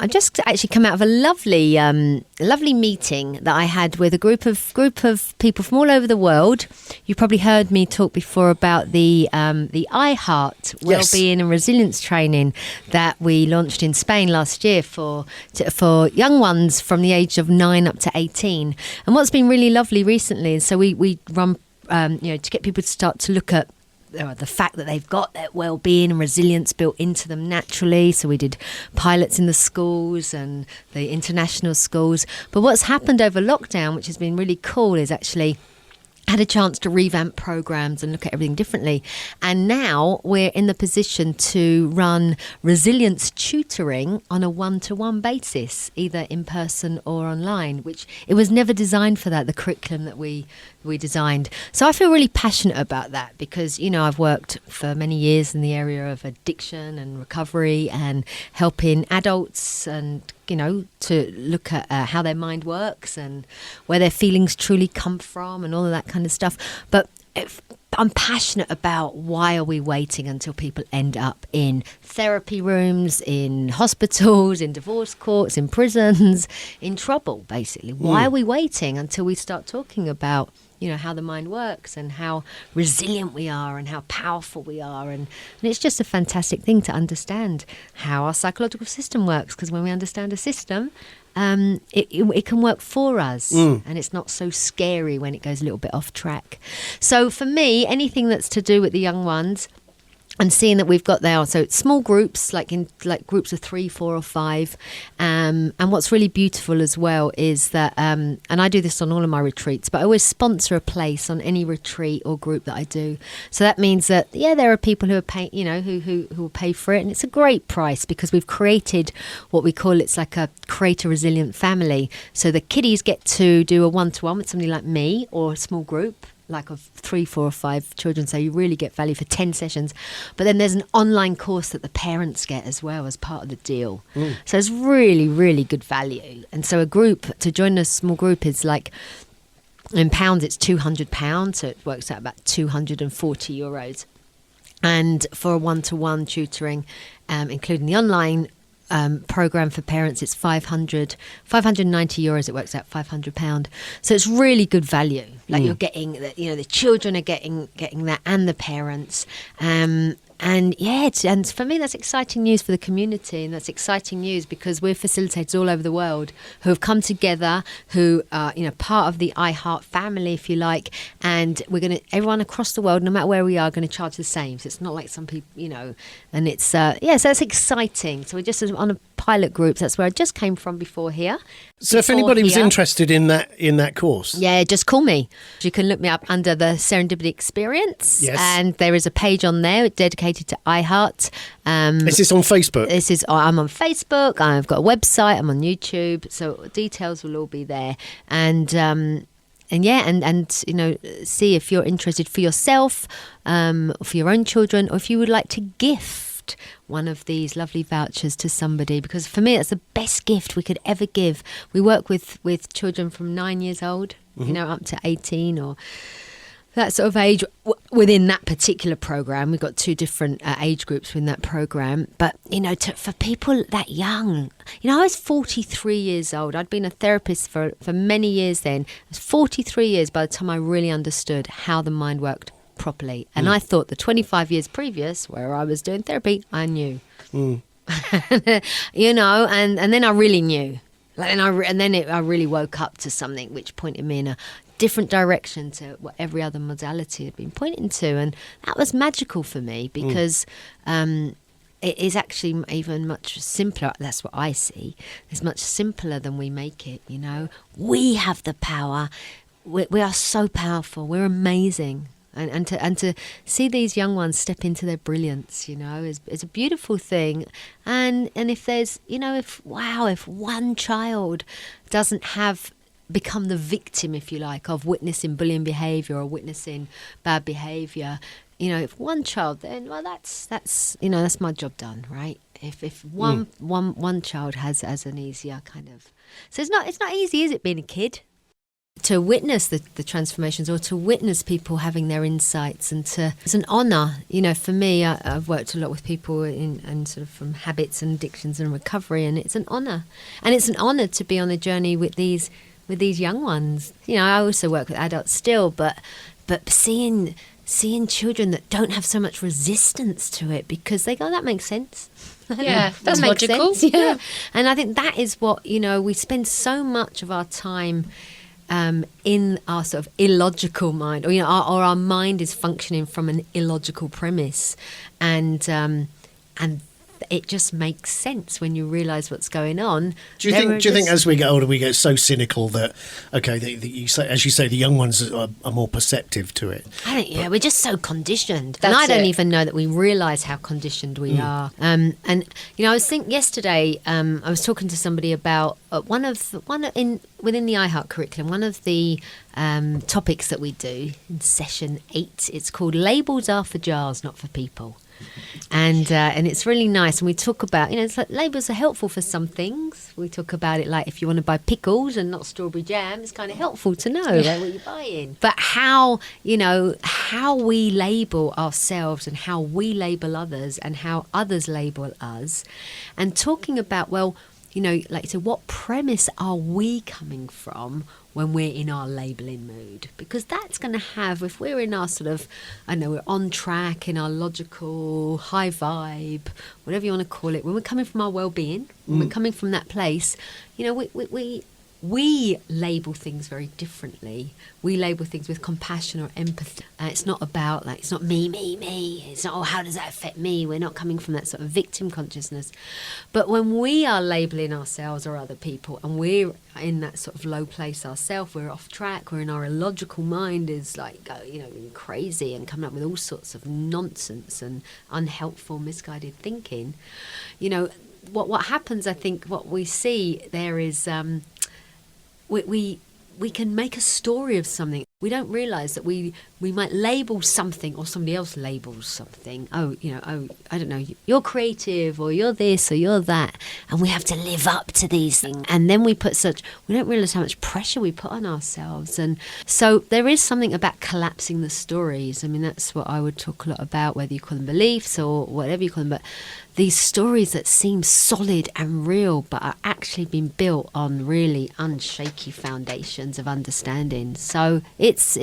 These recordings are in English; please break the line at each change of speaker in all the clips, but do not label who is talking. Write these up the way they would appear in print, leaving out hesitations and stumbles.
I've just actually come out of a lovely meeting that I had with a group of people from all over the world. You probably heard me talk before about the iHeart Wellbeing and Resilience training that we launched in Spain last year for young ones from the age of 9 up to 18. And what's been really lovely recently is so we run to get people to start to look at the fact that they've got that well-being and resilience built into them naturally. So we did pilots in the schools and the international schools. But what's happened over lockdown, which has been really cool, is actually had a chance to revamp programs and look at everything differently. And now we're in the position to run resilience tutoring on a one-to-one basis, either in person or online, which it was never designed for that, the curriculum that we designed. So I feel really passionate about that because, I've worked for many years in the area of addiction and recovery and helping adults and to look at how their mind works and where their feelings truly come from and all of that kind of stuff. But I'm passionate about why are we waiting until people end up in therapy rooms, in hospitals, in divorce courts, in prisons, in trouble, basically. Why are we waiting until we start talking about how the mind works and how resilient we are and how powerful we are. And it's just a fantastic thing to understand how our psychological system works, because when we understand a system, it can work for us and it's not so scary when it goes a little bit off track. So for me, anything that's to do with the young ones, and seeing that we've got there, so small groups, like groups of 3, 4 or 5. And what's really beautiful as well is that, and I do this on all of my retreats, but I always sponsor a place on any retreat or group that I do. So that means that, there are people who are paying, who will pay for it. And it's a great price because we've created what we call, it's like a create a resilient family. So the kiddies get to do a one-to-one with somebody like me or a small group, like of 3, 4 or 5 children, so you really get value for 10 sessions. But then there's an online course that the parents get as well as part of the deal. So it's really, really good value. And so a group, to join a small group is like, in pounds it's £200, so it works out about €240. And for a one-to-one tutoring, including the online program for parents, it's €590. It works out £500. So it's really good value. Like you're getting that, the children are getting that, and the parents. And for me, that's exciting news for the community, and that's exciting news because we're facilitators all over the world who have come together, who are part of the iHeart family, if you like, and everyone across the world, no matter where we are, going to charge the same. So it's not like some people, and it's so that's exciting. So we're just on a pilot group. That's where I just came from before here.
So if anybody was interested in that course,
just call me. You can look me up under the Serendipity Experience, and there is a page on there dedicated to iHeart.
Is this on Facebook?
I'm on Facebook. I've got a website. I'm on YouTube. So details will all be there. And see if you're interested for yourself, for your own children, or if you would like to gift one of these lovely vouchers to somebody, because for me it's the best gift we could ever give. We work with children from 9 years old, up to 18 or that sort of age within that particular program. We've got 2 different age groups within that program. But, for people that young, I was 43 years old. I'd been a therapist for many years then. I was 43 years by the time I really understood how the mind worked properly. And I thought the 25 years previous, where I was doing therapy, I knew. And then I really knew. I really woke up to something which pointed me in a different direction to what every other modality had been pointing to, and that was magical for me because it is actually even much simpler. That's what I see. It's much simpler than we make it. We have the power. We are so powerful. We're amazing. And to see these young ones step into their brilliance, is a beautiful thing. And if there's, if one child doesn't become the victim, if you like, of witnessing bullying behaviour or witnessing bad behaviour, if one child, then that's my job done, right? If one child has an easier kind of, so it's not easy, is it, being a kid? to witness the transformations, or to witness people having their insights, and it's an honour. For me, I've worked a lot with people and sort of from habits and addictions and recovery, and it's an honour. And it's an honour to be on a journey with these young ones. I also work with adults still, but seeing children that don't have so much resistance to it, because they go, that makes sense.
Yeah, that's logical.
Sense. Yeah. And I think that is what, we spend so much of our time in our sort of illogical mind, or our mind is functioning from an illogical premise, and it just makes sense when you realise what's going on.
Do you think as we get older we get so cynical that as you say, the young ones are more perceptive to it?
I think we're just so conditioned, and I don't even know that we realise how conditioned we are. And I was thinking yesterday, I was talking to somebody about within the iHeart curriculum, one of the topics that we do in session 8. It's called "Labels Are for Jars, Not for People." And it's really nice, and we talk about, it's like labels are helpful for some things. We talk about it like if you want to buy pickles and not strawberry jam, it's kind of helpful to know what you're buying. But how we label ourselves, and how we label others, and how others label us, and talking about, like you said, what premise are we coming from when we're in our labelling mood? Because that's going to have, if we're in our sort of, we're on track, in our logical, high vibe, whatever you want to call it, when we're coming from our well-being, when we're coming from that place, we label things very differently. We label things with compassion or empathy. It's not about, it's not me. It's not, how does that affect me? We're not coming from that sort of victim consciousness. But when we are labeling ourselves or other people, and we're in that sort of low place ourselves, we're off track, we're in our illogical mind is being crazy and coming up with all sorts of nonsense and unhelpful, misguided thinking. What happens, I think, what we see there is... We can make a story of something. We don't realise that we might label something, or somebody else labels something. I don't know, you're creative, or you're this, or you're that, and we have to live up to these things. And then we don't realise how much pressure we put on ourselves. And so there is something about collapsing the stories. That's what I would talk a lot about, whether you call them beliefs or whatever you call them, but these stories that seem solid and real, but are actually being built on really unshaky foundations of understanding. So it's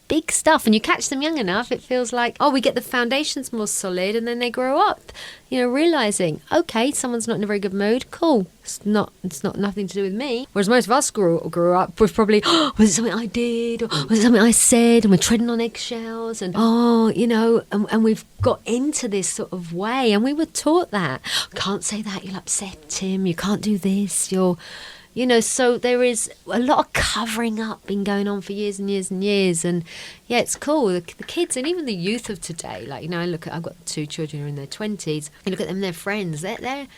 big stuff, and you catch them young enough, it feels like, we get the foundations more solid, and then they grow up, realising, okay, someone's not in a very good mood, cool, it's not nothing to do with me. Whereas most of us grew up with probably, was it something I did, or was it something I said, and we're treading on eggshells, and and we've got into this sort of way, and we were taught that, can't say that, you'll upset him, you can't do this, so there is a lot of covering up been going on for years and years and years. And yeah, it's cool. The kids and even the youth of today, I've got 2 children who are in their 20s. You look at them, their friends, they're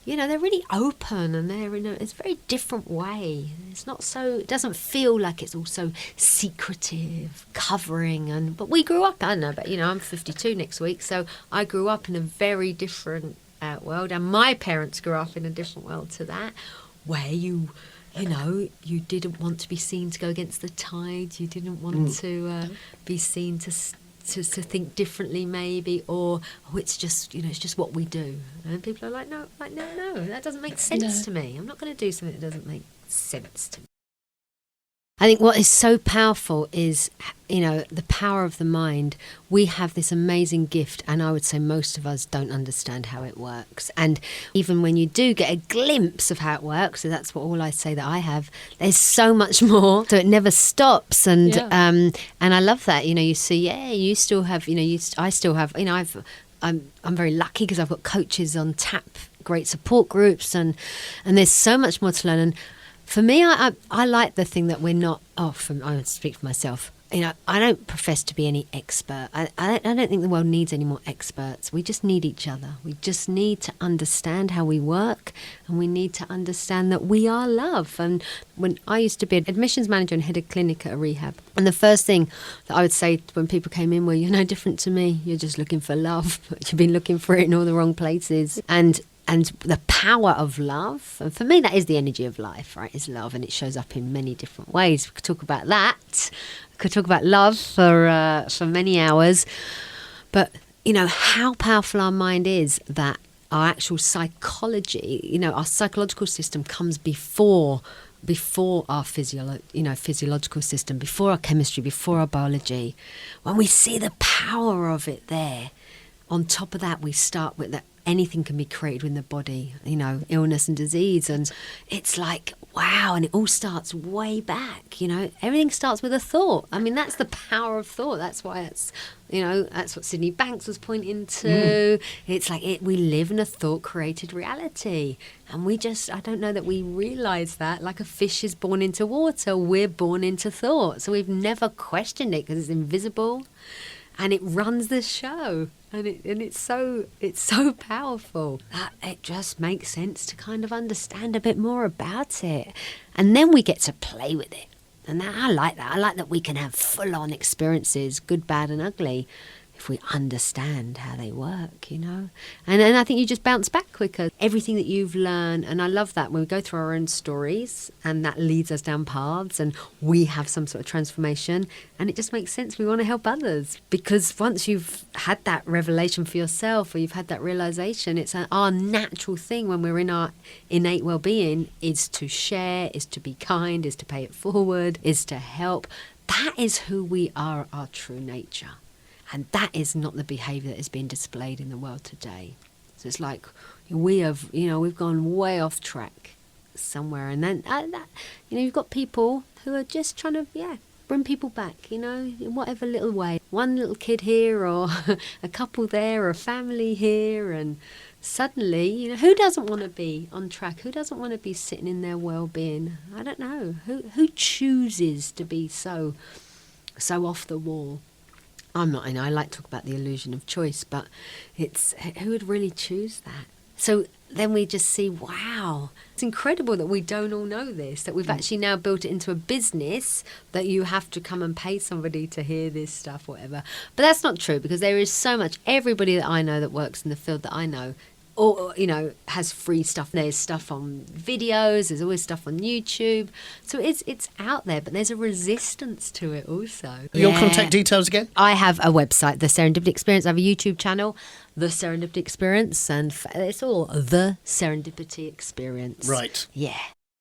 really open, and they're in it's a very different way. It's not so, it doesn't feel like it's all so secretive, covering. But we grew up, I don't know, but I'm 52 next week, so I grew up in a very different world, and my parents grew up in a different world to that, where you didn't want to be seen to go against the tide. You didn't want to be seen to think differently, maybe, or it's just it's just what we do. And people are like, no, that doesn't make sense to me. I'm not going to do something that doesn't make sense to me. I think what is so powerful is, the power of the mind. We have this amazing gift, and I would say most of us don't understand how it works. And even when you do get a glimpse of how it works, so that's all I say that I have, there's so much more. So it never stops. And I love that. You see, you still have, I still have, I'm very lucky because I've got coaches on tap, great support groups, and there's so much more to learn. And for me, I like the thing that we're not. I speak for myself. I don't profess to be any expert. I don't think the world needs any more experts. We just need each other. We just need to understand how we work, and we need to understand that we are love. And when I used to be an admissions manager and head of clinic at a rehab, and the first thing that I would say when people came in were, "You're no different to me. You're just looking for love. But you've been looking for it in all the wrong places." And and the power of love. And for me, that is the energy of life, right? Is love, and it shows up in many different ways. We could talk about that. We could talk about love for many hours. But, you know, how powerful our mind is, that our actual psychology, you know, our psychological system comes before our physiological system, before our chemistry, before our biology. When we see the power of it there, on top of that, we start with that anything can be created in the body, you know, illness and disease. And it's like, wow, and it all starts way back, you know. Everything starts with a thought. I mean, that's the power of thought. That's why it's, you know, that's what Sydney Banks was pointing to. It's like we live in a thought-created reality. And I don't know that we realise that. Like a fish is born into water, we're born into thought. So we've never questioned it because it's invisible. And it runs the show, and it's so powerful that it just makes sense to kind of understand a bit more about it, and then we get to play with it, and I like that. I like that we can have full-on experiences, good, bad, and ugly, if we understand how they work, you know. And I think you just bounce back quicker. Everything that you've learned, and I love that when we go through our own stories, and that leads us down paths, and we have some sort of transformation, and it just makes sense. We want to help others, because once you've had that revelation for yourself, or you've had that realization, it's our natural thing when we're in our innate well-being is to share, is to be kind, is to pay it forward, is to help. That is who we are, our true nature. And that is not the behaviour that is being displayed in the world today. So it's like we've gone way off track somewhere. And then, you've got people who are just trying to, bring people back, you know, in whatever little way. One little kid here, or a couple there, or a family here. And suddenly, you know, who doesn't want to be on track? Who doesn't want to be sitting in their well-being? I don't know. Who chooses to be so off the wall? I'm not, I like to talk about the illusion of choice, but it's who would really choose that? So then we just see, wow, it's incredible that we don't all know this, that we've actually now built it into a business that you have to come and pay somebody to hear this stuff, whatever. But that's not true, because there is so much. Everybody that I know that works in the field that I know, or, you know, has free stuff. There's stuff on videos, there's always stuff on YouTube. So it's out there, but there's a resistance to it also.
Your contact details again?
I have a website, The Serendipity Experience. I have a YouTube channel, The Serendipity Experience, and it's all The Serendipity Experience.
Right.
Yeah.